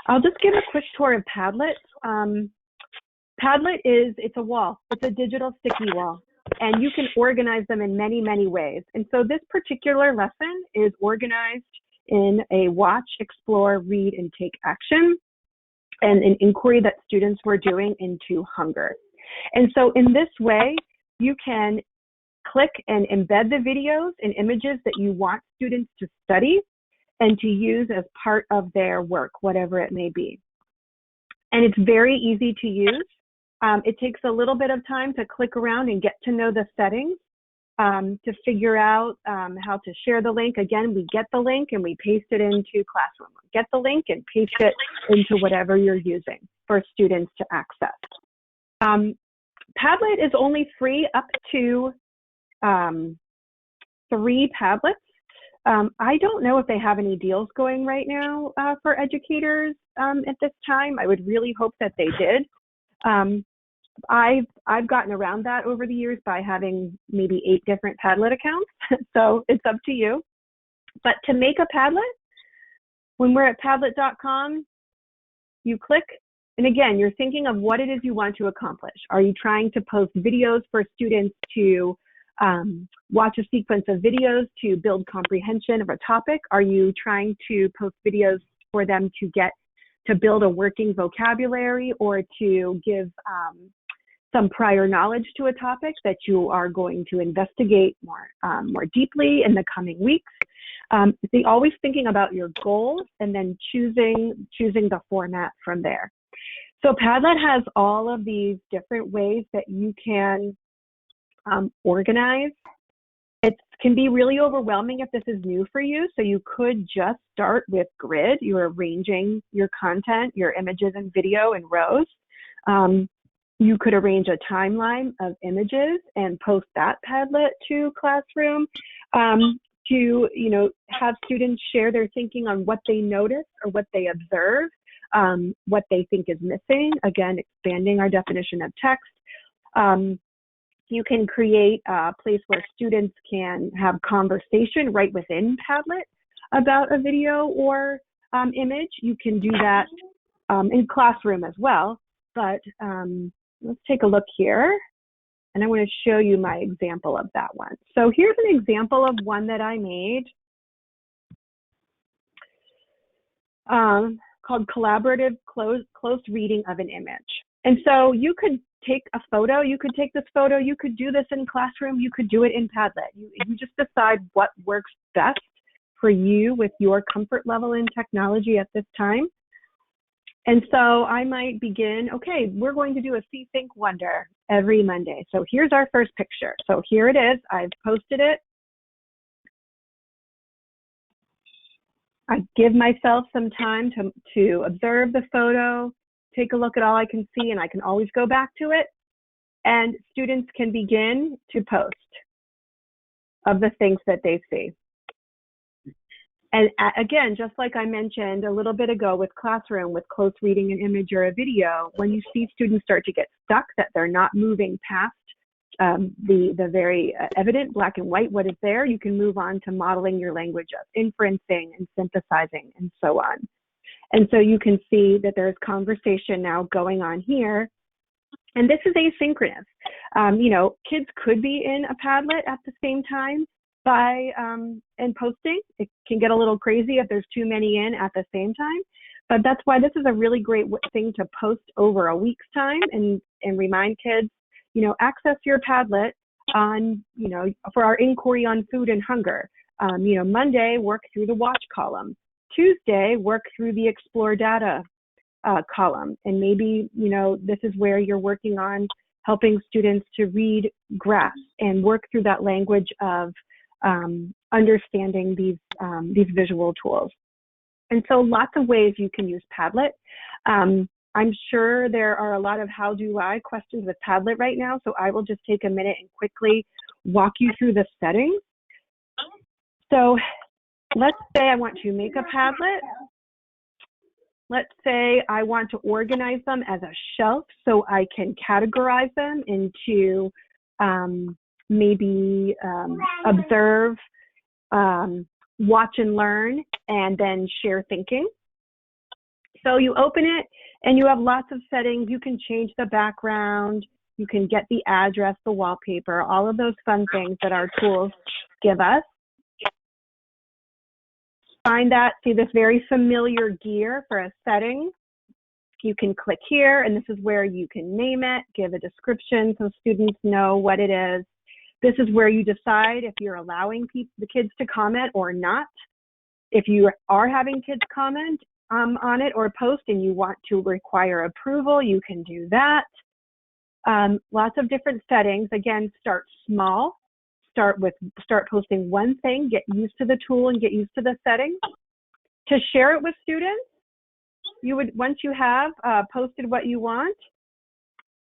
I'll just give a quick tour of Padlet. Padlet it's a wall. It's a digital sticky wall, and you can organize them in many, many ways. And so this particular lesson is organized in a watch, explore, read, and take action, and an inquiry that students were doing into hunger. And so in this way, you can click and embed the videos and images that you want students to study and to use as part of their work, whatever it may be. and it's very easy to use. It takes a little bit of time to click around and get to know the settings, to figure out how to share the link. Again, we get the link and we paste it into Classroom. Get the link and paste it into whatever you're using for students to access. Padlet is only free up to 3 Padlets. I don't know if they have any deals going right now for educators at this time. I would really hope that they did. I've gotten around that over the years by having maybe 8 different Padlet accounts, so it's up to you. But to make a Padlet, when we're at Padlet.com, you click, and again, you're thinking of what it is you want to accomplish. Are you trying to post videos for students to watch a sequence of videos to build comprehension of a topic? Are you trying to post videos for them to build a working vocabulary, or to give some prior knowledge to a topic that you are going to investigate more deeply in the coming weeks? Always thinking about your goals and then choosing the format from there. So Padlet has all of these different ways that you can organize. It can be really overwhelming if this is new for you. So you could just start with grid. You're arranging your content, your images and video in rows. You could arrange a timeline of images and post that Padlet to Classroom to have students share their thinking on what they notice or what they observe, what they think is missing. Again, expanding our definition of text. You can create a place where students can have conversation right within Padlet about a video or image. You can do that in Classroom as well, but let's take a look here. And I want to show you my example of that one. So here's an example of one that I made called Collaborative Close Reading of an Image. And so you could take a photo, you could take this photo, you could do this in Classroom, you could do it in Padlet. You just decide what works best for you with your comfort level in technology at this time. And so I might begin, okay, we're going to do a See, Think, Wonder every Monday. So here's our first picture. So here it is, I've posted it. I give myself some time to observe the photo, take a look at all I can see, and I can always go back to it. And students can begin to post of the things that they see. And again, just like I mentioned a little bit ago with Classroom, with close reading an image or a video, when you see students start to get stuck, that they're not moving past the very evident black and white, what is there, you can move on to modeling your language of inferencing and synthesizing and so on. And so you can see that there's conversation now going on here. And this is asynchronous. Kids could be in a Padlet at the same time and posting. It can get a little crazy if there's too many in at the same time. But that's why this is a really great thing to post over a week's time and remind kids, access your Padlet on, for our inquiry on food and hunger. Monday, work through the watch column. Tuesday, work through the explore data column. And maybe, this is where you're working on helping students to read graphs and work through that language of understanding these visual tools. And so lots of ways you can use Padlet. I'm sure there are a lot of how do I questions with Padlet right now, so I will just take a minute and quickly walk you through the settings. So let's say I want to make a Padlet. Let's say I want to organize them as a shelf so I can categorize them into maybe observe, watch and learn, and then share thinking. So you open it and you have lots of settings. You can change the background. You can get the address, the wallpaper, all of those fun things that our tools give us. See this very familiar gear for a setting. You can click here, and this is where you can name it, give a description so students know what it is. This is where you decide if you're allowing the kids to comment or not. If you are having kids comment, on it or post and you want to require approval, you can do that. Lots of different settings. Again, start small. Start posting one thing, get used to the tool and get used to the settings. To share it with students, you would, once you have posted what you want,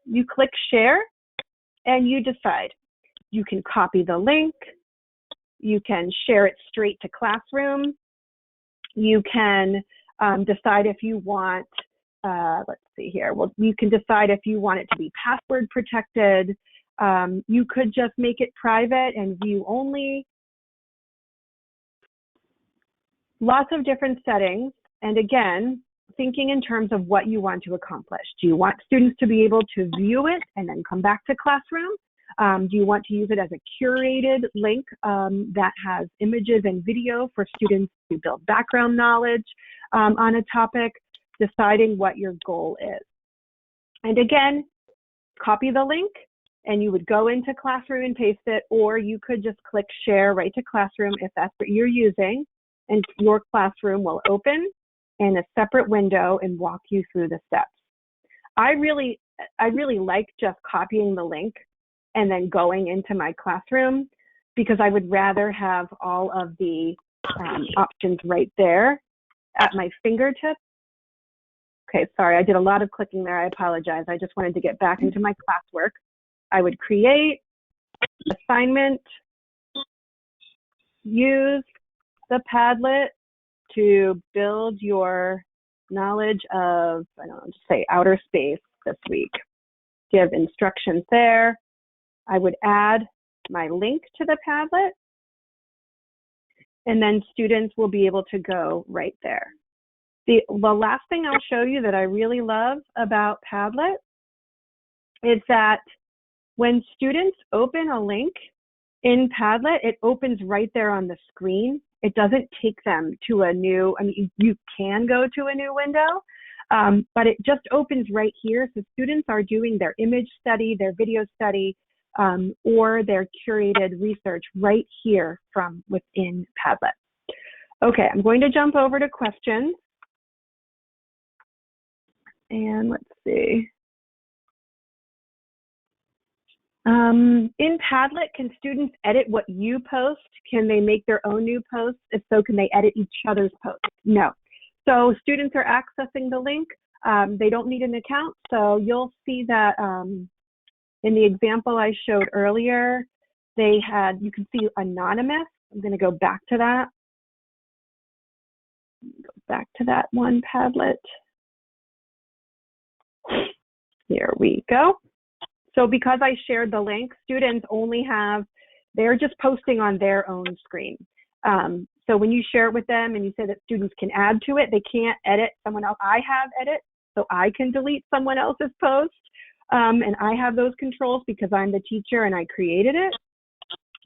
you click share and you decide. You can copy the link, you can share it straight to Classroom, you can decide if you want, let's see here, well, you can decide if you want it to be password protected. You could just make it private and view only. Lots of different settings. And again, thinking in terms of what you want to accomplish. Do you want students to be able to view it and then come back to Classroom? Do you want to use it as a curated link that has images and video for students to build background knowledge on a topic? Deciding what your goal is. And again, copy the link and you would go into Classroom and paste it, or you could just click share right to Classroom if that's what you're using, and your Classroom will open in a separate window and walk you through the steps. I really like just copying the link and then going into my Classroom because I would rather have all of the options right there at my fingertips. Okay, sorry, I did a lot of clicking there. I apologize. I just wanted to get back into my classwork. I would create, assignment, use the Padlet to build your knowledge of, I don't know, just say outer space this week. Give instructions there. I would add my link to the Padlet, and then students will be able to go right there. The last thing I'll show you that I really love about Padlet is that when students open a link in Padlet, it opens right there on the screen. It doesn't take them to a new, I mean, you can go to a new window, but it just opens right here. So students are doing their image study, their video study, or their curated research right here from within Padlet. Okay, I'm going to jump over to questions. And let's see. In Padlet, can students edit what you post? Can they make their own new posts? If so, can they edit each other's posts? No. So students are accessing the link. They don't need an account. So you'll see that in the example I showed earlier, they had, you can see anonymous. I'm going to go back to that. Go back to that one Padlet. Here we go. So because I shared the link, students only have, they're just posting on their own screen. So when you share it with them and you say that students can add to it, they can't edit someone else. I have edit, so I can delete someone else's post. And I have those controls because I'm the teacher and I created it.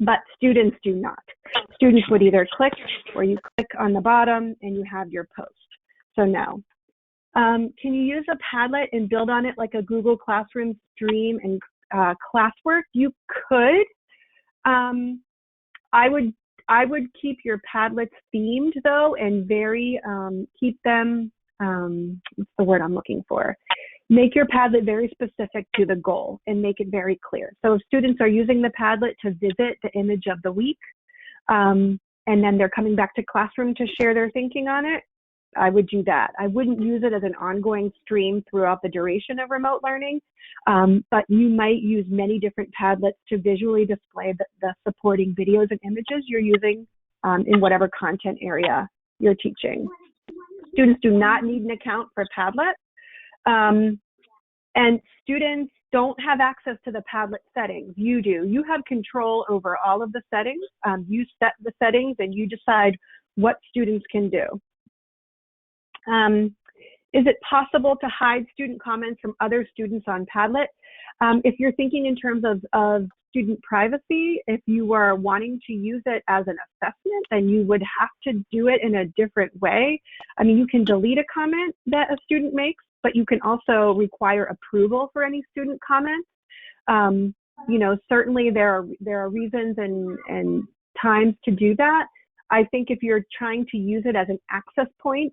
But students do not. Students would either click or you click on the bottom and you have your post. So no. Can you use a Padlet and build on it like a Google Classroom stream and Classwork? You could. I would keep your Padlets themed though, and very keep them. What's the word I'm looking for? Make your Padlet very specific to the goal and make it very clear. So if students are using the Padlet to visit the image of the week, and then they're coming back to Classroom to share their thinking on it, I would do that. I wouldn't use it as an ongoing stream throughout the duration of remote learning, but you might use many different Padlets to visually display the supporting videos and images you're using in whatever content area you're teaching. Students do not need an account for Padlet, and students don't have access to the Padlet settings. You do. You have control over all of the settings. You set the settings and you decide what students can do. Is it possible to hide student comments from other students on Padlet? If you're thinking in terms of student privacy, if you are wanting to use it as an assessment, then you would have to do it in a different way. I mean, you can delete a comment that a student makes, but you can also require approval for any student comments. You know, certainly there are reasons and times to do that. I think if you're trying to use it as an access point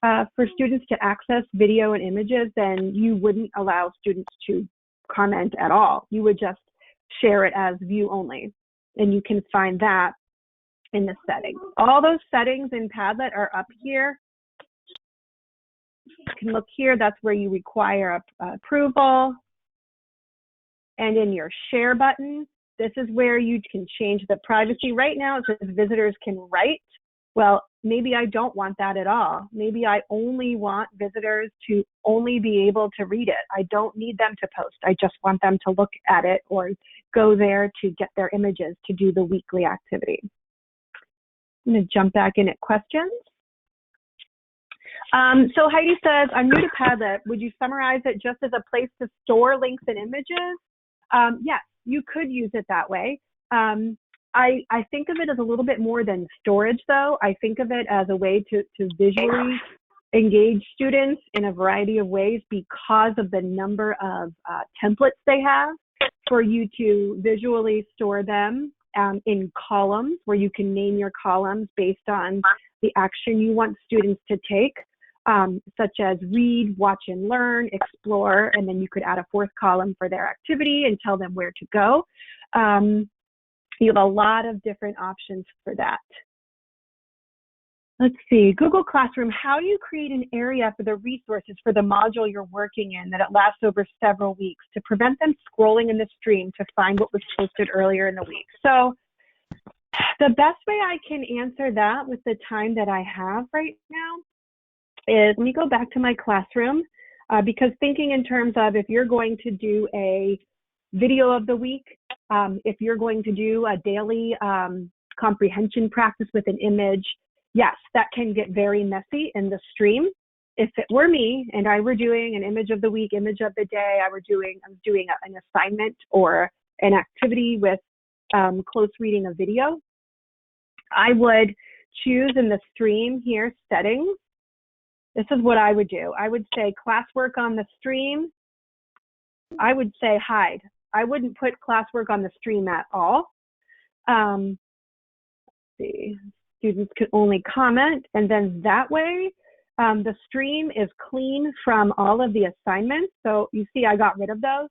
for students to access video and images, then you wouldn't allow students to comment at all. You would just share it as view only. And you can find that in the settings. All those settings in Padlet are up here. You can look here, that's where you require approval. And in your share button, this is where you can change the privacy. Right now it says visitors can write. Well, maybe I don't want that at all. Maybe I only want visitors to only be able to read it. I don't need them to post. I just want them to look at it or go there to get their images to do the weekly activity. I'm going to jump back in at questions. So Heidi says, I'm new to Padlet. Would you summarize it just as a place to store links and images? Yes, you could use it that way. I think of it as a little bit more than storage, though. I think of it as a way to visually engage students in a variety of ways because of the number of templates they have for you to visually store them in columns where you can name your columns based on the action you want students to take, such as read, watch and learn, explore, and then you could add a fourth column for their activity and tell them where to go. You have a lot of different options for that. Let's see, Google Classroom, how do you create an area for the resources for the module you're working in that it lasts over several weeks to prevent them scrolling in the stream to find what was posted earlier in the week? So the best way I can answer that with the time that I have right now is, let me go back to my classroom, because thinking in terms of if you're going to do a video of the week, if you're going to do a daily comprehension practice with an image, yes, that can get very messy in the stream. If it were me and I were doing an image of the week, image of the day, I was doing an assignment or an activity with close reading of video, I would choose in the stream here, settings. This is what I would do. I would say classwork on the stream. I would say hide. I wouldn't put classwork on the stream at all. Let's see, students could only comment, and then that way the stream is clean from all of the assignments. So you see I got rid of those.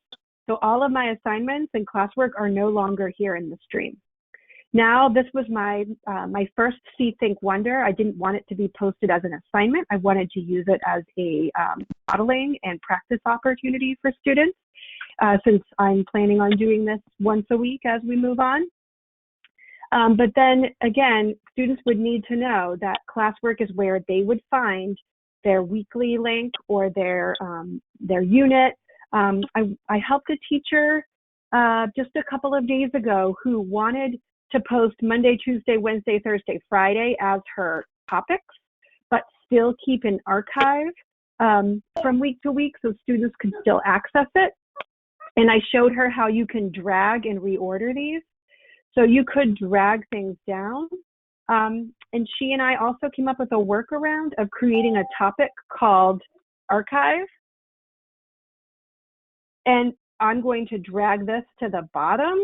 So all of my assignments and classwork are no longer here in the stream. Now, this was my first C-Think Wonder. I didn't want it to be posted as an assignment. I wanted to use it as a modeling and practice opportunity for students, since I'm planning on doing this once a week as we move on. But then again, students would need to know that classwork is where they would find their weekly link or their unit. I helped a teacher just a couple of days ago who wanted to post Monday, Tuesday, Wednesday, Thursday, Friday as her topics, but still keep an archive from week to week so students could still access it. And I showed her how you can drag and reorder these. So you could drag things down. And she and I also came up with a workaround of creating a topic called archive. And I'm going to drag this to the bottom.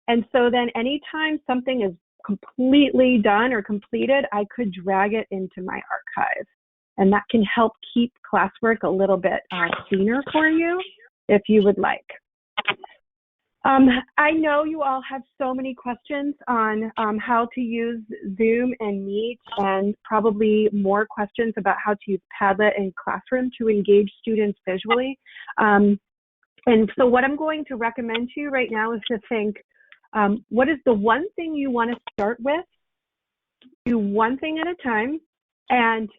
And so then anytime something is completely done or completed, I could drag it into my archive. And that can help keep classwork a little bit cleaner for you if you would like. I know you all have so many questions on how to use Zoom and Meet, and probably more questions about how to use Padlet and Classroom to engage students visually. And so what I'm going to recommend to you right now is to think, what is the one thing you want to start with? Do one thing at a time and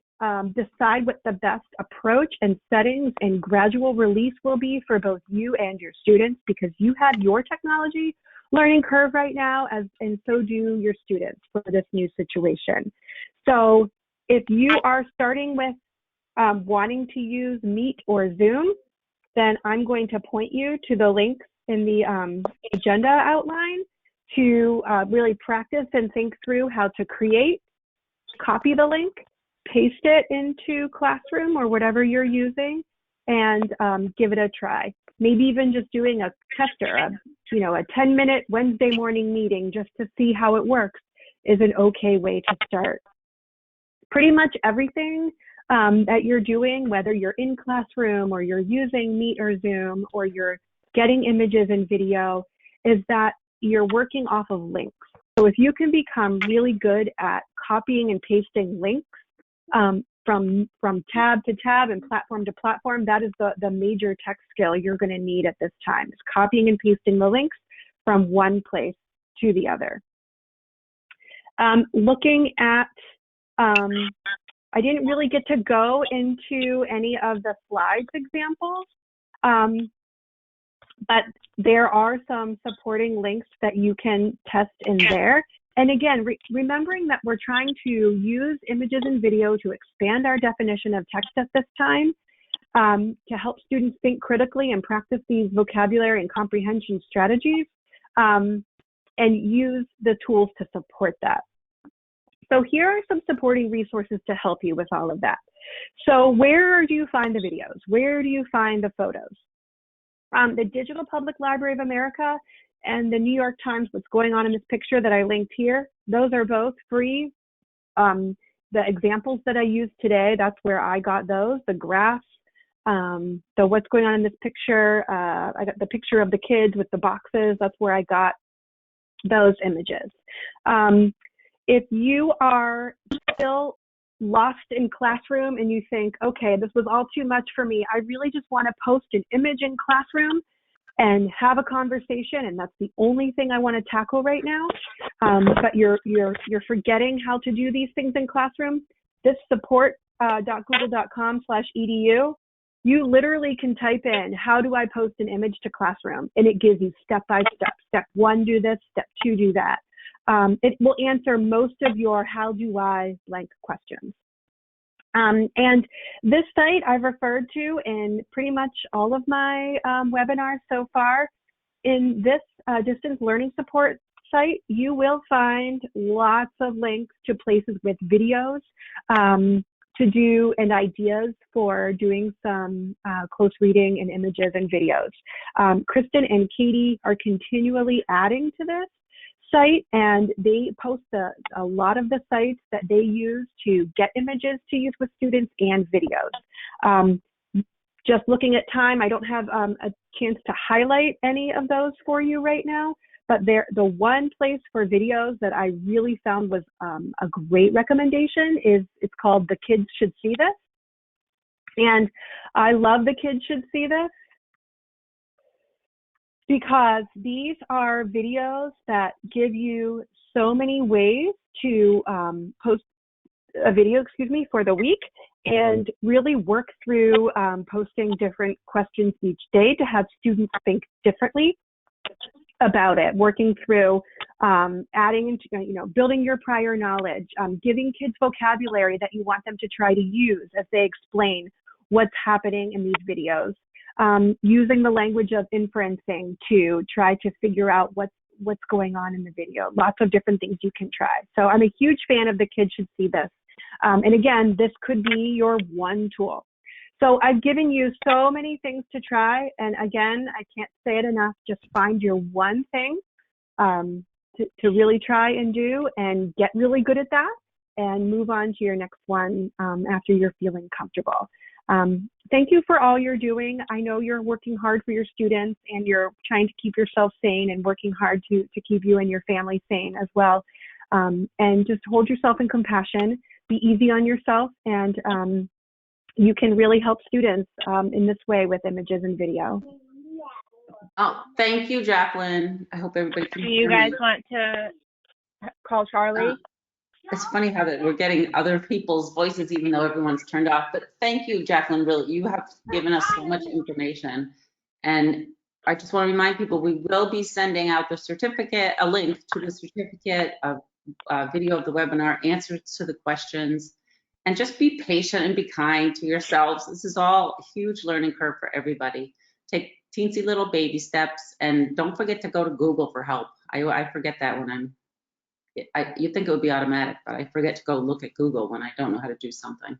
decide what the best approach and settings and gradual release will be for both you and your students, because you have your technology learning curve right now, and so do your students for this new situation. So if you are starting with wanting to use Meet or Zoom, then I'm going to point you to the links in the agenda outline to really practice and think through how to create, copy the link, paste it into Classroom or whatever you're using, and give it a try. Maybe even just doing a tester, a 10-minute Wednesday morning meeting just to see how it works is an okay way to start. Pretty much everything that you're doing, whether you're in Classroom or you're using Meet or Zoom or you're getting images and video, is that you're working off of links. So if you can become really good at copying and pasting links from tab to tab and platform to platform, that is the major tech skill you're going to need at this time, is copying and pasting the links from one place to the other. Looking at, I didn't really get to go into any of the slides examples, but there are some supporting links that you can test in there. And again, remembering that we're trying to use images and video to expand our definition of text at this time, to help students think critically and practice these vocabulary and comprehension strategies, and use the tools to support that. So here are some supporting resources to help you with all of that. So where do you find the videos? Where do you find the photos? The Digital Public Library of America and the New York Times, what's going on in this picture that I linked here, those are both free. The examples that I used today, that's where I got those, the graphs, the what's going on in this picture, I got the picture of the kids with the boxes, that's where I got those images. If you are still lost in Classroom and you think, okay, this was all too much for me, I really just want to post an image in Classroom and have a conversation, and that's the only thing I want to tackle right now, but you're forgetting how to do these things in Classroom, this support.google.com/edu, you literally can type in, how do I post an image to Classroom? And it gives you step-by-step. Step 1, do this. Step 2, do that. It will answer most of your how do I blank questions. And this site I've referred to in pretty much all of my webinars so far. In this distance learning support site, you will find lots of links to places with videos to do and ideas for doing some close reading and images and videos. Kristen and Katie are continually adding to this site, and they post a lot of the sites that they use to get images to use with students and videos. Just looking at time, I don't have a chance to highlight any of those for you right now, but the one place for videos that I really found was a great recommendation it's called The Kids Should See This. And I love The Kids Should See This because these are videos that give you so many ways to post a video, for the week, and really work through posting different questions each day to have students think differently about it, working through adding into, building your prior knowledge, giving kids vocabulary that you want them to try to use as they explain what's happening in these videos. Using the language of inferencing to try to figure out what's going on in the video. Lots of different things you can try. So I'm a huge fan of The Kids Should See This. And again, this could be your one tool. So I've given you so many things to try. And again, I can't say it enough, just find your one thing to really try and do and get really good at that and move on to your next one after you're feeling comfortable. Thank you for all you're doing. I know you're working hard for your students and you're trying to keep yourself sane and working hard to keep you and your family sane as well. And just hold yourself in compassion, be easy on yourself, and you can really help students in this way with images and video. Oh, thank you, Jaclyn. I hope everybody can Do you guys want to call Charlie? It's funny how that we're getting other people's voices even though everyone's turned off. But thank you, Jaclyn. Really, you have given us so much information. And I just want to remind people we will be sending out the certificate, a link to the certificate, a video of the webinar, answers to the questions, and just be patient and be kind to yourselves. This is all a huge learning curve for everybody. Take teensy little baby steps, and don't forget to go to Google for help. I forget that when you think it would be automatic, but I forget to go look at Google when I don't know how to do something.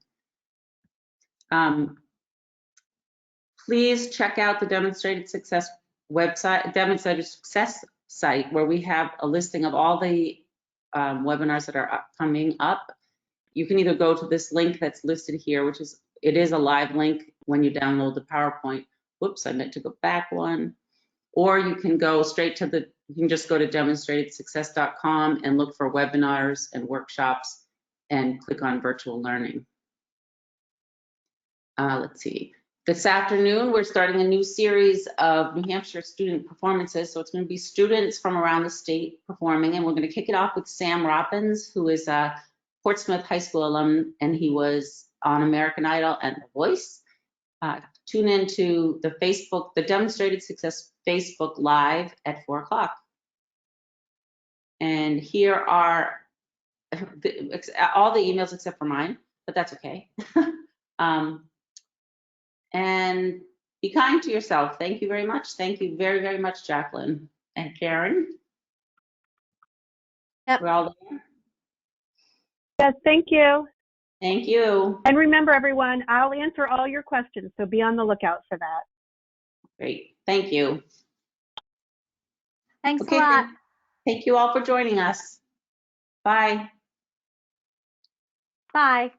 Please check out the Demonstrated Success website, Demonstrated Success site, where we have a listing of all the webinars that are coming up. you can either go to this link that's listed here, which is, it is a live link when you download the PowerPoint. Whoops, I meant to go back one. Or you can go straight to you can just go to demonstratedsuccess.com and look for webinars and workshops and click on virtual learning. Let's see. This afternoon, we're starting a new series of New Hampshire student performances. So it's going to be students from around the state performing, and we're going to kick it off with Sam Robbins, who is a Portsmouth High School alum, and he was on American Idol and The Voice. Tune into the Demonstrated Success Facebook Live at 4 o'clock. And here are all the emails except for mine, but that's okay. And be kind to yourself. Thank you very much. Thank you very, very much, Jaclyn and Karen. Yep. We're all there. Yes, thank you. Thank you. And remember, everyone, I'll answer all your questions, so be on the lookout for that. Great. Thank you. Thanks Okay, a lot. thank you all for joining us. Bye. Bye.